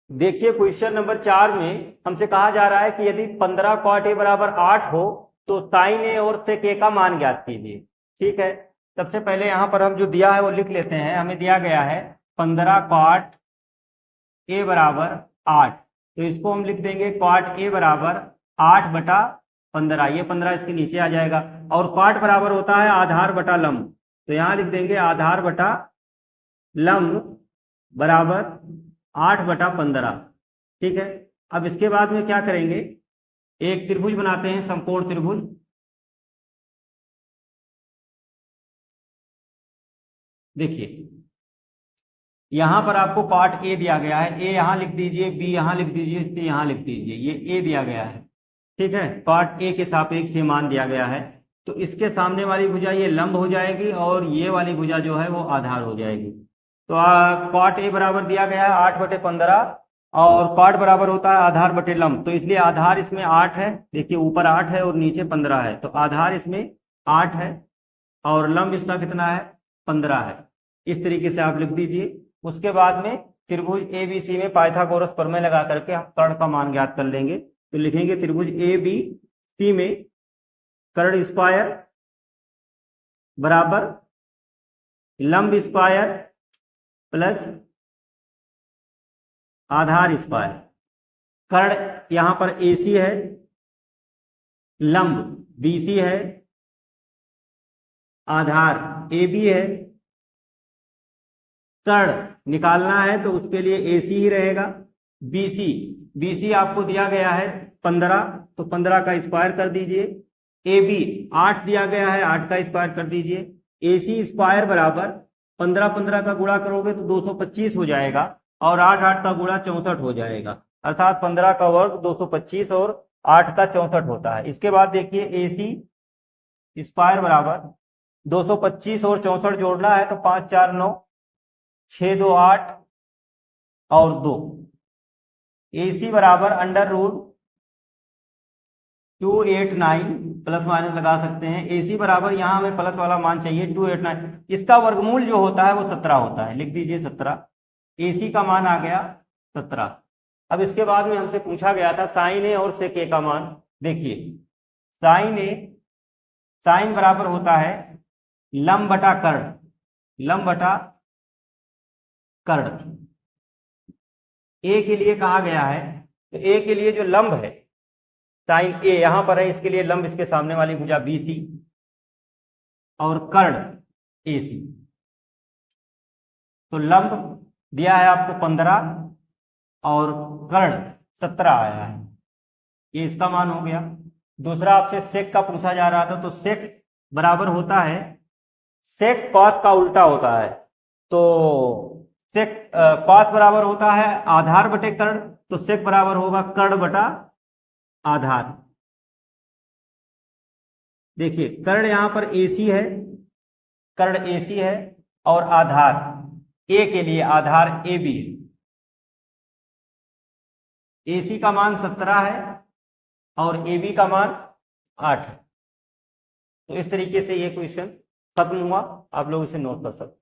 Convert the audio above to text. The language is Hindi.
देखिए क्वेश्चन नंबर 4 में हमसे कहा जा रहा है कि यदि 15 cot a बराबर 8 हो तो साइन ए और सेक ए का मान ज्ञात कीजिए। ठीक है, सबसे पहले यहां पर हम जो दिया है वो लिख लेते हैं। हमें दिया गया है 15 cot a बराबर 8, तो इसको हम लिख देंगे cot a बराबर 8/15। ये 15 इसके नीचे आ जाएगा। और cot बराबर होता है आधार बटा लंब, तो यहां लिख देंगे आधार बटा लंब बराबर 8/15। ठीक है, अब इसके बाद में क्या करेंगे, एक त्रिभुज बनाते हैं, समकोण त्रिभुज। देखिए यहां पर आपको पार्ट ए दिया गया है, ए यहां लिख दीजिए, बी यहां लिख दीजिए, सी यहां लिख दीजिए। ये ए दिया गया है। ठीक है, पार्ट ए के सापेक्ष ये मान दिया गया है, तो इसके सामने वाली भुजा ये लंब हो जाएगी और ये वाली भुजा जो है वो आधार हो जाएगी। तो कॉट ए बराबर दिया गया है 8/15 और कॉट बराबर होता है आधार बटे लंब, तो इसलिए आधार इसमें 8 है। देखिए ऊपर 8 है और नीचे 15 है, तो आधार इसमें 8 है और लंब इसका कितना है, 15 है। इस तरीके से आप लिख दीजिए। उसके बाद में त्रिभुज ए बी सी में पाइथागोरस प्रमेय लगा करके हम कर्ण का मान ज्ञात कर लेंगे। तो लिखेंगे त्रिभुज ए बी सी में कर्ण स्क्वायर बराबर लंब स्क्वायर प्लस आधार स्क्वायर। कर्ण यहां पर AC है, लंब BC है, आधार AB है। कर्ण निकालना है तो उसके लिए AC ही रहेगा। BC आपको दिया गया है 15, तो 15 का स्क्वायर कर दीजिए। AB 8 दिया गया है, 8 का स्क्वायर कर दीजिए। AC स्क्वायर बराबर 15 का गुणा करोगे तो 225 हो जाएगा और 8 का गुणा 64 हो जाएगा, अर्थात 15 का वर्ग 225 और 8 का 64 होता है। इसके बाद देखिए AC स्क्वायर बराबर 225 और 64 जोड़ना है तो 5 4 9 6 2 8 और 2। AC बराबर √289, प्लस माइनस लगा सकते हैं। AC बराबर यहां हमें प्लस वाला मान चाहिए 289, इसका वर्गमूल जो होता है वो 17 होता है, लिख दीजिए 17। AC का मान आ गया 17। अब इसके बाद में हमसे पूछा गया था साइन ए और सेक ए का मान। देखिए साइन बराबर होता है लंब बटा कर्ण, लंब बटा कर्ण। ए के लिए कहा गया है, तो ए के लिए जो लंब है साइन ए यहां पर है, इसके लिए लंब इसके सामने वाली भुजा BC और कर्ण AC। तो लंब दिया है आपको 15 और कर्ण 17 आया है, ये इसका मान हो गया। दूसरा आपसे सेक का पूछा जा रहा था, तो सेक बराबर होता है, सेक कॉस का उल्टा होता है, तो सेक कॉस बराबर होता है आधार बटे कर्ण, तो सेक बराबर होगा कर्ण बटा आधार। देखिए कर्ण यहां पर AC है, कर्ण AC है और आधार ए के लिए आधार AB है। AC का मान 17 है और AB का मान 8 है। तो इस तरीके से ये क्वेश्चन खत्म हुआ, आप लोग इसे नोट कर सकते हैं।